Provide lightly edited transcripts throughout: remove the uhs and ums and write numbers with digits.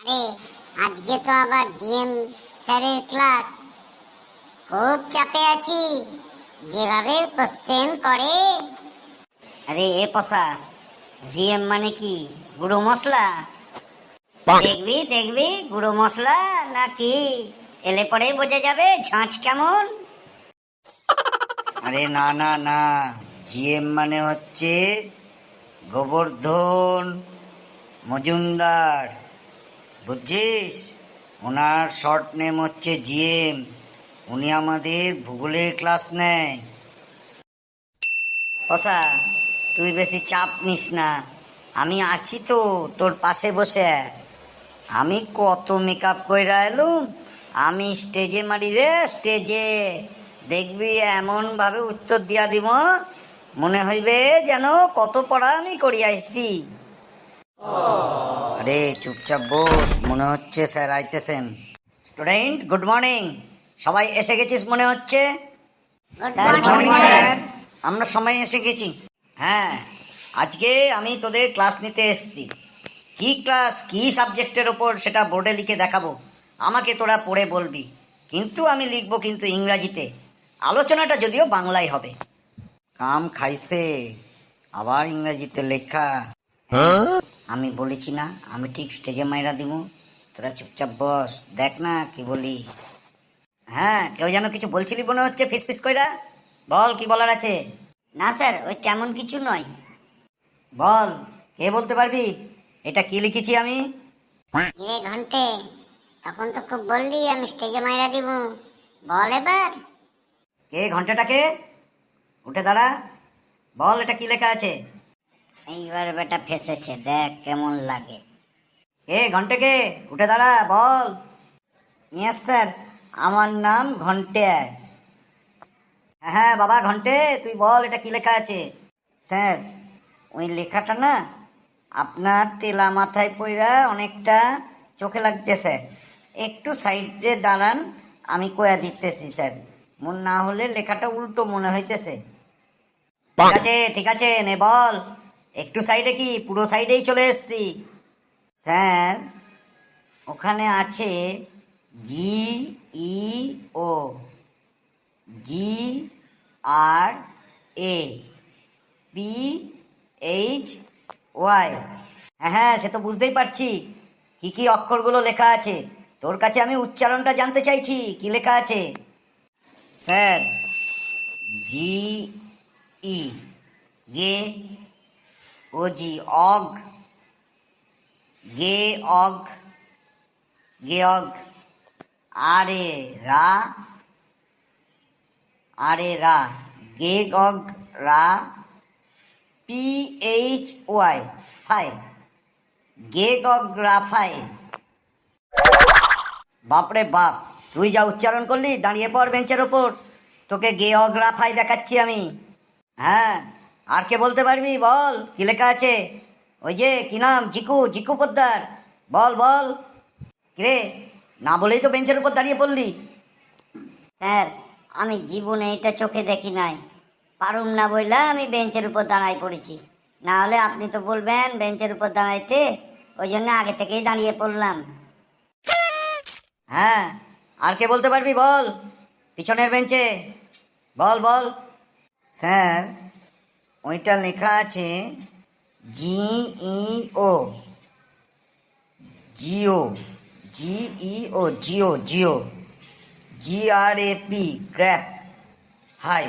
আরে আজকে তো আবার জিএম স্যারের ক্লাস, খুব চাপে আছি। যেভাবে কোশ্চেন করে। আরে এ পসা, জিএম মানে কি গুঁড়ো মশলা? দেখবি দেখবি গুঁড়ো মশলা নাকি এলে পরেই বোঝা যাবে ঝাঁঝ কেমন। আরে না না না, জিএম মানে হচ্ছে গোবর্ধন মজুমদার, বুঝছিস? ওনার শর্ট নেম হচ্ছে জিএম। উনি আমাদের ভূগোলের ক্লাস নেয়। পসা, তুই বেশি চাপ নিস না, আমি আছি তো তোর পাশে বসে। আমি কত মেকআপ কইরা এলুম, আমি স্টেজে মারি রে, স্টেজে। দেখবি এমন ভাবে উত্তর দিয়া দিব মনে হইবে যেন কত পড়া আমি করিয়া আইছি। আরে চুপচাপ বস, মনে হচ্ছে স্যার আইতেছেন। স্টুডেন্ট গুড মর্নিং, সবাই এসে গেছিস মনে হচ্ছে। Good morning, স্যার, আমরা সময় এসে গেছি। হ্যাঁ, আজকে আমি তোদের ক্লাস নিতে এসেছি। কি ক্লাস, কি সাবজেক্টের ওপর সেটা বোর্ডে লিখে দেখাবো, আমাকে তোরা পড়ে বলবি। কিন্তু আমি লিখবো কিন্তু ইংরাজিতে, আলোচনাটা যদিও বাংলায় হবে। কাম খাইছে, আবার ইংরেজিতে লেখা। আমি বলেছি না আমি ঠিক স্টেজে মাইরা দিব, তোরা চুপচাপ বস, দেখ না কি বলি। হ্যাঁ, কেউ যেন কিছু বলছিলি মনে হচ্ছে ফিস ফিস কইরা। বল কি বলার আছে। না স্যার, ওই তেমন কিছু নয়। বল, কে বলতে পারবি এটা কি লিখেছি আমি? কিরে ঘন্টে, তখন তো খুব বললি আমি স্টেজে মাইরা দিব। বল এবার। কে ঘন্টাটাকে? উঠে দাঁড়া, বল এটা কি লেখা আছে। এইবার বেটা ফেসেছে, দেখ কেমন লাগে। কে ঘন্টাকে? উঠে দাঁড়া, বল। ইয়েস স্যার, আমার নাম ঘন্টে। হ্যাঁ বাবা ঘন্টে, তুই বল এটা কি লেখা আছে। স্যার, ওই লেখাটা না আপনার তেলা মাথায় পইরা অনেকটা চোখে লাগতেছে, একটু সাইডে দাঁড়ান, আমি কয়া দিতেছি স্যার। মন না হলে লেখাটা উল্টো মনে হইতেছে। ঠিক আছে ঠিক আছে, নে বল। একটু সাইডে কি পুরো সাইডেই চলে এসেছি। স্যার, ওখানে আছে জি ই ও, জি আর এ পি এইচ ওয়াই। হ্যাঁ হ্যাঁ, সে তো বুঝতেই পারছি কি কি অক্ষরগুলো লেখা আছে। তোর কাছে আমি উচ্চারণটা জানতে চাইছি, কি লেখা আছে। স্যার, জি ই, গে ও জি অগ, গে অগ, গে অগ। আরে রা, আরে রা, গে গগ রা, পি এইচ ওয়াই, ফাই, গে গগ রা ফাই। বাপরে বাপ, তুই যা উচ্চারণ করলি, দাঁড়িয়ে পড় বেঞ্চের ওপর, তোকে গে অগ রা ফাই দেখাচ্ছি আমি। হ্যাঁ, আর কে বলতে পারবি বল কি লেখা আছে। ওই যে কি নাম, জিকু, জিকু পোদ্দার, বল বল। কিরে, না বলেই তো বেঞ্চের উপর দাঁড়িয়ে পড়লি। স্যার, আমি জীবনে এটা চোখে দেখি নাই, পারুম না বইলা আমি বেঞ্চের উপর দাঁড়াই পড়েছি। না হলে আপনি তো বলবেন বেঞ্চের উপর দাঁড়াইতে, ওই জন্য আগে থেকেই দাঁড়িয়ে পড়লাম। হ্যাঁ, আর কে বলতে পারবি বল, পিছনের বেঞ্চে, বল বল। স্যার, ওইটা লেখা আছে জি ই ও, জিও, জি ই ও, জিও, জিও, জি আর এ পি, গ্র্যাপ, হাই,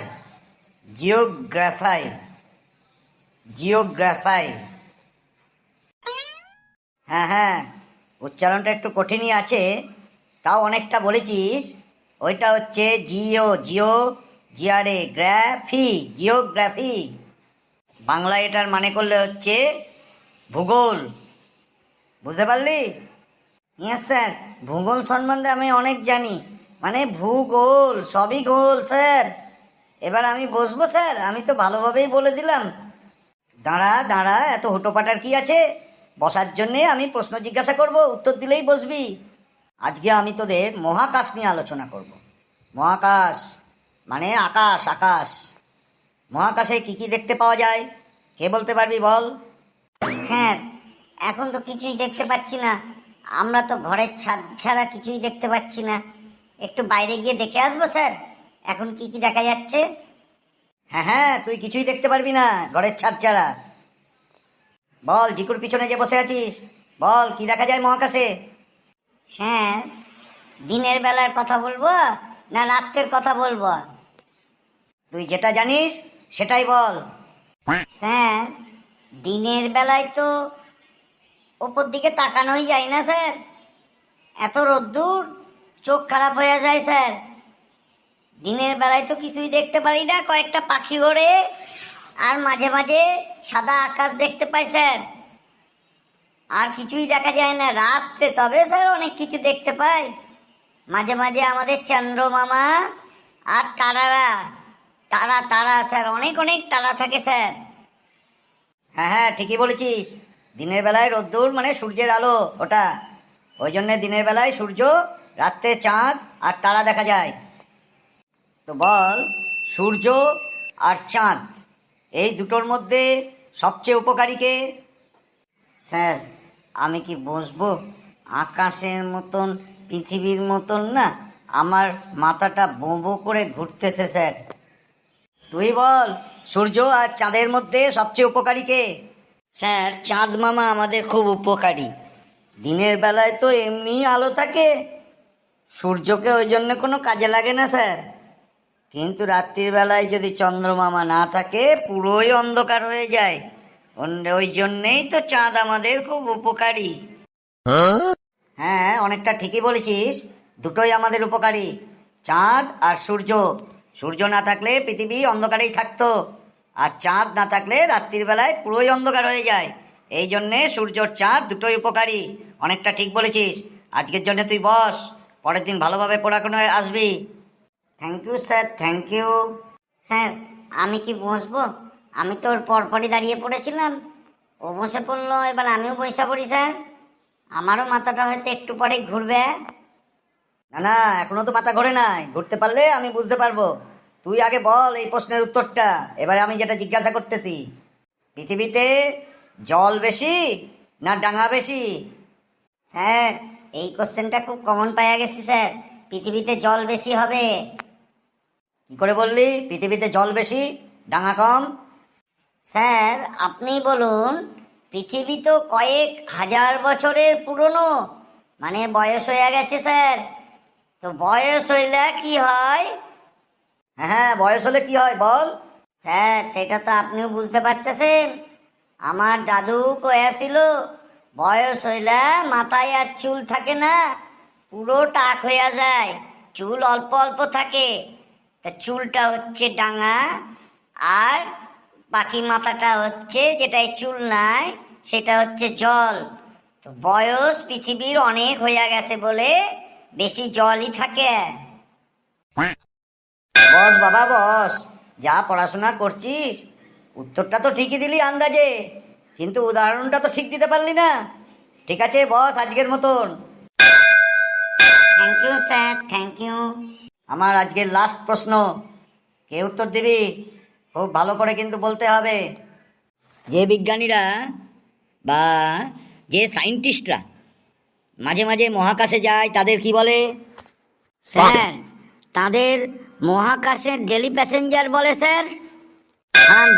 জিওগ্রাফাই, জিওগ্রাফাই। হ্যাঁ হ্যাঁ, উচ্চারণটা একটু কঠিনই আছে, তাও অনেকটা বলেছিস। ওইটা হচ্ছে জিও, জিও, জিআরএ গ্রাফি, জিওগ্রাফি। বাংলায় এটার মানে করলে হচ্ছে ভূগোল, বুঝতে পারলি? ইয়েস স্যার, ভূগোল সম্বন্ধে আমি অনেক জানি, মানে ভূগোল সবই গোল স্যার। এবার আমি বসবো স্যার, আমি তো ভালোভাবেই বলে দিলাম। দাঁড়া দাঁড়া, এত হুটোপাটার কি আছে, বসার জন্যে আমি প্রশ্ন জিজ্ঞাসা করব, উত্তর দিলেই বসবি। আজকে আমি তোদের মহাকাশ নিয়ে আলোচনা করব। মহাকাশ মানে আকাশ, আকাশ। মহাকাশে কি কি দেখতে পাওয়া যায়, কে বলতে পারবি বল। হ্যাঁ, এখন তো কিছুই দেখতে পাচ্ছি না, আমরা তো ঘরের ছাদ ছাড়া কিছুই দেখতে পাচ্ছি না। একটু বাইরে গিয়ে দেখে আসবো স্যার, এখন কি কি দেখা যাচ্ছে। হ্যাঁ হ্যাঁ, তুই কিছুই দেখতে পারবি না ঘরের ছাদ ছাড়া। বল, জিকুর পিছনে যে বসে আছিস, বল কি দেখা যায় মহাকাশে? হ্যাঁ, দিনের বেলার কথা বলবো না রাত্রের কথা বলবো? তুই যেটা জানিস সেটাই বল। স্যার, দিনের বেলায় তো ওপর দিকে তাকানোই যায় না স্যার, এত রোদ্দুর, চোখ খারাপ হয়ে যায় স্যার। দিনের বেলায় তো কিছুই দেখতে পারি না, কয়েকটা পাখি ওড়ে আর মাঝে মাঝে সাদা আকাশ দেখতে পাই স্যার, আর কিছুই দেখা যায় না। রাত্রে তবে স্যার অনেক কিছু দেখতে পাই, মাঝে মাঝে আমাদের চন্দ্রমামা আর তারারা, তারা তারা স্যার, অনেক অনেক তারা থাকে স্যার। হ্যাঁ হ্যাঁ, ঠিকই বলেছিস। দিনের বেলায় রোদ্দুর মানে সূর্যের আলো ওটা, ওই জন্যে দিনের বেলায় সূর্য, রাত্রে চাঁদ আর তারা দেখা যায়। তো বল, সূর্য আর চাঁদ এই দুটোর মধ্যে সবচেয়ে উপকারী কে? স্যার, আমি কি বসবো? আকাশের মতন, পৃথিবীর মতন না, আমার মাথাটা বো বো করে ঘুরতেছে স্যার। তুই বল, সূর্য আর চাঁদের মধ্যে সবচেয়ে উপকারী কে? স্যার, চাঁদ মামা আমাদের খুব উপকারী। দিনের বেলায় তো এমনি আলো থাকে, সূর্যকে ওই জন্য কোনো কাজে লাগে না স্যার। কিন্তু রাত্রির বেলায় যদি চন্দ্রমামা না থাকে পুরোই অন্ধকার হয়ে যায়, ওই জন্যেই তো চাঁদ আমাদের খুব উপকারী। হ্যাঁ, অনেকটা ঠিকই বলেছিস, দুটোই আমাদের উপকারী, চাঁদ আর সূর্য। সূর্য না থাকলে পৃথিবী অন্ধকারেই থাকতো, আর চাঁদ না থাকলে রাত্রির বেলায় পুরোই অন্ধকার হয়ে যায়। এই জন্যে সূর্য আর চাঁদ দুটোই উপকারী। অনেকটা ঠিক বলেছিস। আজকের জন্য তুই বস, পরের দিন ভালোভাবে পড়াশোনায় আসবি। Thank you sir, thank you. Sir, আমি কি বসবো? আমি তো ওর পরপরই দাঁড়িয়ে পড়েছিলাম, ও বসে পড়লো, এবার আমিও বসে পড়ি স্যার। আমারও মাথাটা হয়তো একটু পরেই ঘুরবে। না না, এখনো তো মাথা ঘোরে নাই, ঘুরতে পারলে আমি বুঝতে পারবো। তুই আগে বল এই প্রশ্নের উত্তরটা, এবারে আমি যেটা জিজ্ঞাসা করতেছি। পৃথিবীতে জল বেশি না ডাঙা বেশি? স্যার, এই কোশ্চেনটা খুব কমন পাওয়া গেছে স্যার, পৃথিবীতে জল বেশি হবে। কি করে বললি পৃথিবীতে জল বেশি ডাঙা কম? স্যার, আপনি বলুন, পৃথিবী তো কয়েক হাজার বছরের পুরনো, মানে বয়স হয়ে গেছে স্যার। তো বয়স হইলে কি হয়? হ্যাঁ হ্যাঁ, বয়স হলে কি হয় বল। স্যার, সেটা তো আপনিও বুঝতে পারতেছেন। আমার দাদু কয়েছিল, বয়স হইলে মাথায় আর চুল থাকে না, পুরো টাক হইয়া যায়, চুল অল্প অল্প থাকে। তা চুলটা হচ্ছে ডাঙা, আর বাকি মাথাটা হচ্ছে, যেটাই চুল নাই সেটা হচ্ছে জল। তো বয়স পৃথিবীর অনেক হইয়া গেছে বলে বেশি জলই থাকে। বস বাবা বস, যা পড়াশোনা করছিস, উত্তরটা তো ঠিকই দিলি আন্দাজে, কিন্তু উদাহরণটা তো ঠিক দিতে পারলি না। ঠিক আছে বস, আজকের মতন। Thank you sir, thank you. আমার আজকের লাস্ট প্রশ্ন, কে উত্তর দিবি? খুব ভালো করে কিন্তু বলতে হবে। যে বিজ্ঞানীরা বা যে সায়েন্টিস্টরা মাঝে মাঝে মহাকাশে যায় তাদের কি বলে? স্যার, তাদের মহাকাশের ডেলি প্যাসেঞ্জার বলে স্যার।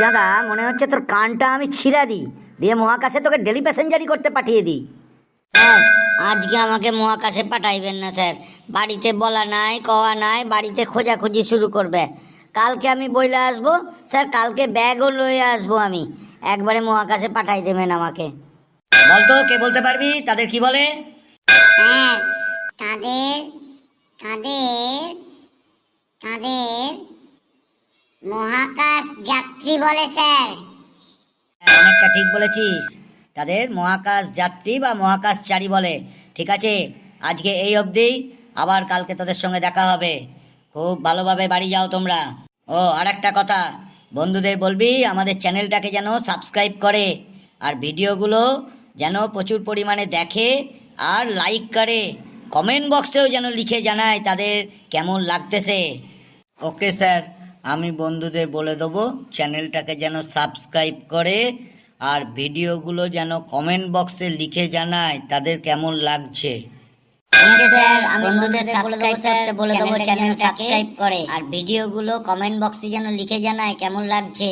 দাদা, মনে হচ্ছে তোর কানটা আমি ছিঁড়া দিই, দিয়ে মহাকাশে তোকে ডেলি প্যাসেঞ্জারই করতে পাঠিয়ে দিই। স্যার, আজকে আমাকে মহাকাশে পাঠাইবেন না স্যার, বাড়িতে বলা নাই কওয়া নাই, বাড়িতে খোঁজাখুঁজি শুরু করবে। কালকে আমি বইলে আসবো স্যার, কালকে ব্যাগও লয়ে আসবো আমি, একবারে মহাকাশে পাঠাই দেবেন আমাকে। বলতো, কে বলতে পারবি তাদের কি বলে? স্যার, তাদের তাদের তাদের মহাকাশ যাত্রী বলে স্যার। হ্যাঁ, অনেকটা ঠিক বলেছিস, তাদের মহাকাশ যাত্রী বা মহাকাশচারী বলে। ঠিক আছে, আজকে এই অবধি, আবার কালকে তোদের সঙ্গে দেখা হবে। খুব ভালোভাবে বাড়ি যাও তোমরা। ও আর একটা কথা, বন্ধুদের বলবি আমাদের চ্যানেলটাকে যেন সাবস্ক্রাইব করে, আর ভিডিওগুলো যেন প্রচুর পরিমাণে দেখে আর লাইক করে, কমেন্ট বক্সেও যেন লিখে জানায় তাদের কেমন লাগতেছে। ওকে স্যার, আমি বন্ধুদের বলে দেবো চ্যানেলটাকে যেন সাবস্ক্রাইব করে আর ভিডিওগুলো যেন কমেন্ট বক্সে লিখে জানায় তাদের কেমন লাগছে। স্যার আমি বন্ধুদের সাবস্ক্রাইব করতে বলে দেবো, চ্যানেল সাবস্ক্রাইব করে, আর ভিডিওগুলো কমেন্ট বক্সে যেন লিখে জানায় কেমন লাগছে।